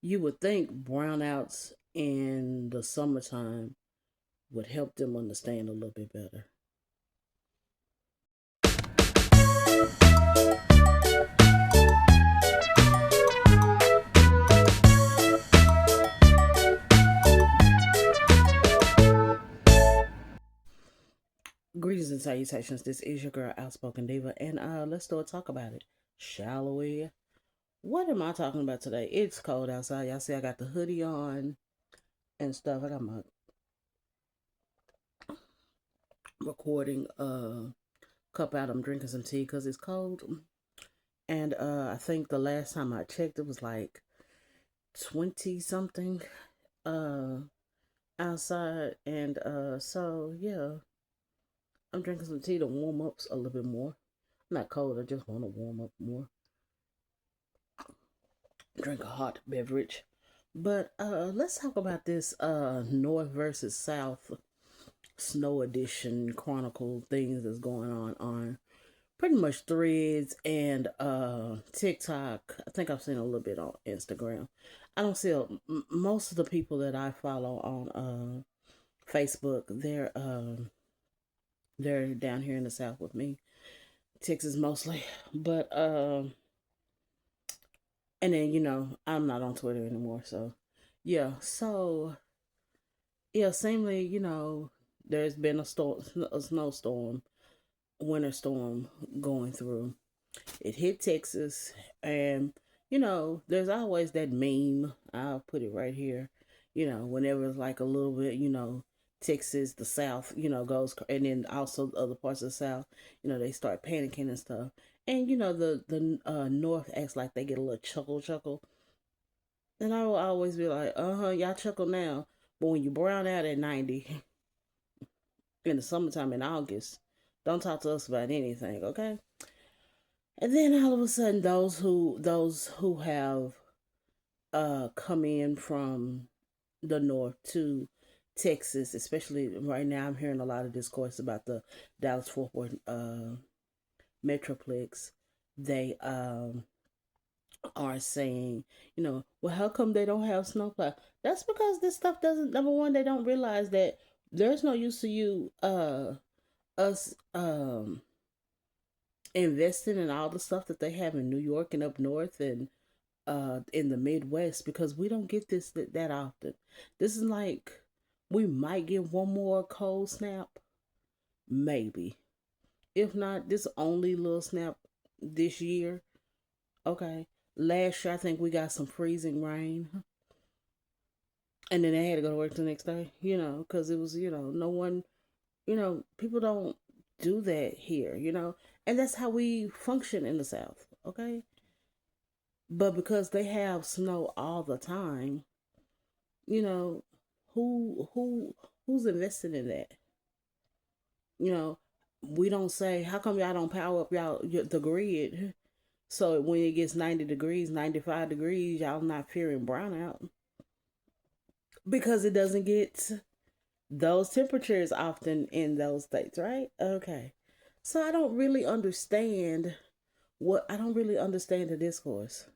You would think brownouts in the summertime would help them understand a little bit better. Greetings and salutations. This is your girl, Outspoken Diva, and let's do a talk about it, shall we? What am I talking about today? It's cold outside. Y'all see, I got the hoodie on and stuff. I got my recording cup out. I'm drinking some tea because it's cold, and I think the last time I checked, it was like 20 something uh outside, and so yeah, I'm drinking some tea to warm up a little bit more. I'm not cold. I just want to warm up more. Drink a hot beverage. But let's talk about this North versus South snow edition chronicle things that's going on pretty much Threads and TikTok. I think I've seen a little bit on Instagram. I don't see most of the people that I follow on Facebook. They're down here in the South with me, Texas mostly. But and then I'm not on Twitter anymore, so yeah. So yeah, seemingly there's been a snowstorm, winter storm going through. It hit Texas, and there's always that meme. I'll put it right here. Whenever it's like a little bit, Texas, the South, goes, and then also other parts of the South, they start panicking and stuff. And the North acts like they get a little chuckle, and I will always be like, y'all chuckle now, but when you brown out at 90 in the summertime in August, don't talk to us about anything, okay? And then all of a sudden, those who have come in from the north to Texas, especially right now, I'm hearing a lot of discourse about the Dallas Fort Worth Metroplex. They are saying, well, how come they don't have snowplow? That's because this stuff doesn't. Number one, they don't realize that there's no use to you us investing in all the stuff that they have in New York and up north and in the Midwest, because we don't get this that often. This is like we might get one more cold snap, maybe. If not, this only little snap this year. Okay. Last year, I think we got some freezing rain, and then they had to go to work the next day. Because it was no one. People don't do that here. And that's how we function in the South. Okay. But because they have snow all the time, you know, who's invested in that? You know, we don't say, how come y'all don't power up the grid? So when it gets 90 degrees, 95 degrees, y'all not fearing brownout because it doesn't get those temperatures often in those states, right? Okay. So I don't really understand the discourse.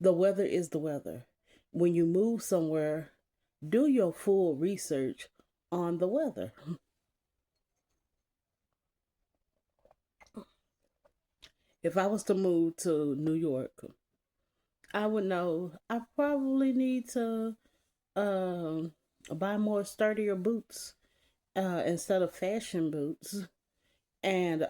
The weather is the weather. When you move somewhere, do your full research on the weather. If I was to move to New York, I would know I probably need to um, buy more sturdier boots instead of fashion boots, and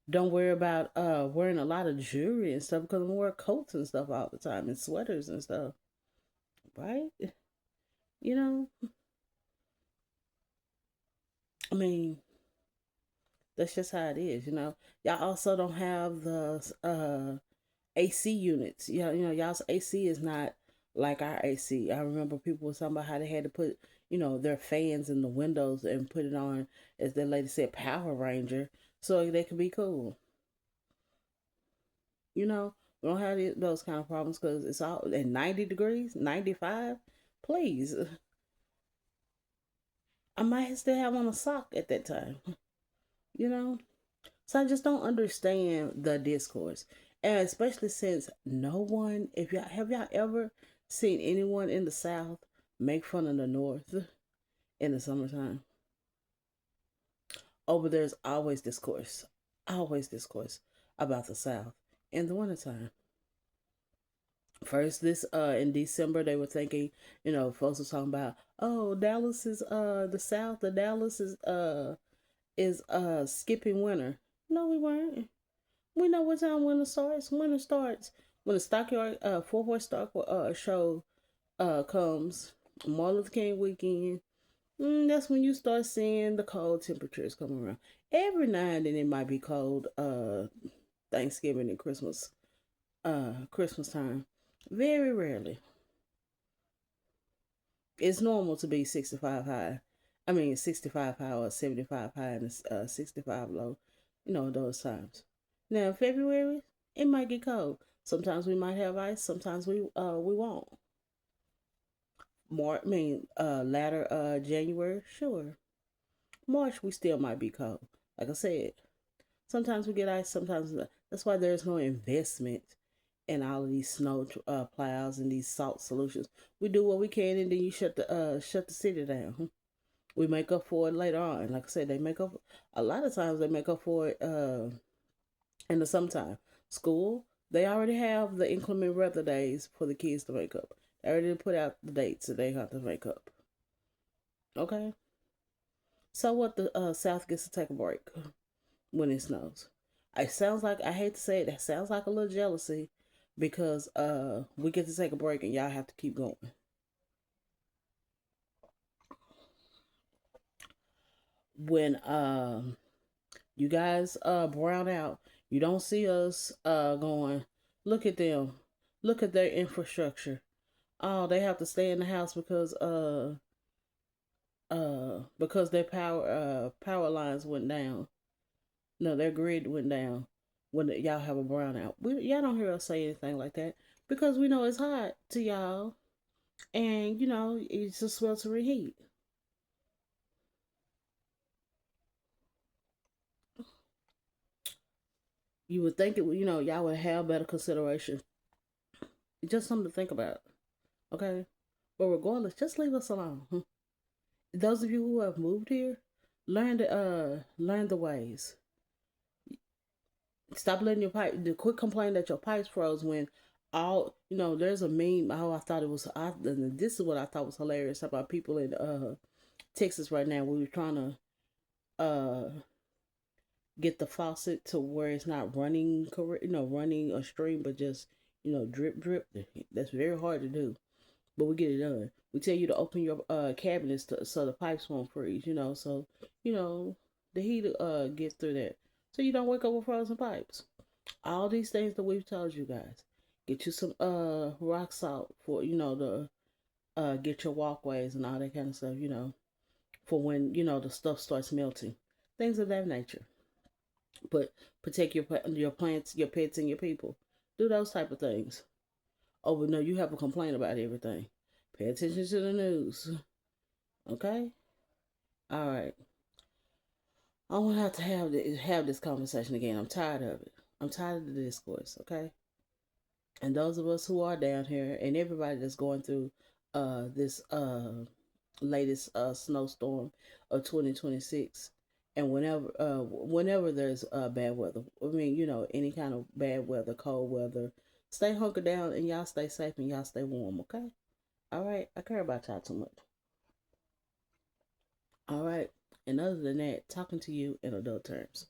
don't worry about wearing a lot of jewelry and stuff because I'm wearing coats and stuff all the time and sweaters and stuff, right? You know, I mean, that's just how it is. Y'all also don't have the AC units. Y'all's AC is not like our AC. I remember people were talking about how they had to put, their fans in the windows and put it on, as the lady said, Power Ranger, so they could be cool. We don't have those kind of problems because it's all at 90 degrees, 95. Please, I might still have on a sock at that time. you know? So I just don't understand the discourse. And especially since no one, if y'all have y'all ever seen anyone in the South make fun of the North in the summertime? Oh, but there's always discourse about the South in the wintertime. First, this in December, they were thinking, folks were talking about, oh, Dallas is the South. The Dallas is skipping winter. No, we weren't. We know what time winter starts. Winter starts when the Stockyard Fort Worth Stock show comes. Martin Luther King weekend. That's when you start seeing the cold temperatures coming around. Every now and then it might be cold. Thanksgiving and Christmas time. Very rarely. It's normal to be 65 high. I mean, 65 high or 75 high and 65 low. Those times. Now, in February, it might get cold. Sometimes we might have ice. Sometimes we won't. Latter January, sure. March, we still might be cold. Like I said, sometimes we get ice. Sometimes that's why there's no investment in all of these snow plows and these salt solutions. We do what we can, and then you shut the city down. We make up for it later on. Like I said, they make up. A lot of times they make up for it in the summertime. School, they already have the inclement weather days for the kids to make up. They already put out the dates that they have to make up. Okay. So what? The South gets to take a break when it snows. It sounds like, I hate to say it, that sounds like a little jealousy because we get to take a break and y'all have to keep going. When you guys brown out, you don't see us going, look at them, look at their infrastructure. Oh, they have to stay in the house because their power lines went down. No, their grid went down when y'all have a brownout. Y'all don't hear us say anything like that because we know it's hot to y'all, and it's a sweltering heat. You would think y'all would have better consideration. Just something to think about, okay? But regardless, just leave us alone. Those of you who have moved here, learn the ways. Stop letting your pipe. Quit complaining that your pipes froze when all There's a meme. Oh, I thought it was. This is what I thought was hilarious about people in Texas right now. We were trying to get the faucet to where it's not running correct. Running a stream, but just drip drip. That's very hard to do, but we get it done. We tell you to open your cabinets so the pipes won't freeze. So you know the heat get through that, so you don't wake up with frozen pipes. All these things that we've told you guys. Get you some rock salt for the get your walkways and all that kind of stuff. For when the stuff starts melting, things of that nature. But protect your plants, your pets, and your people. Do those type of things. Oh, but no, you have a complaint about everything. Pay attention to the news. Okay. All right. I won't have to have this conversation again. I'm tired of it. I'm tired of the discourse. Okay. And those of us who are down here, and everybody that's going through this latest snowstorm of 2026, and whenever there's bad weather, I mean, any kind of bad weather, cold weather, stay hunkered down and y'all stay safe and y'all stay warm. Okay. All right. I care about y'all too much. All right. And other than that, talking to you in adult terms.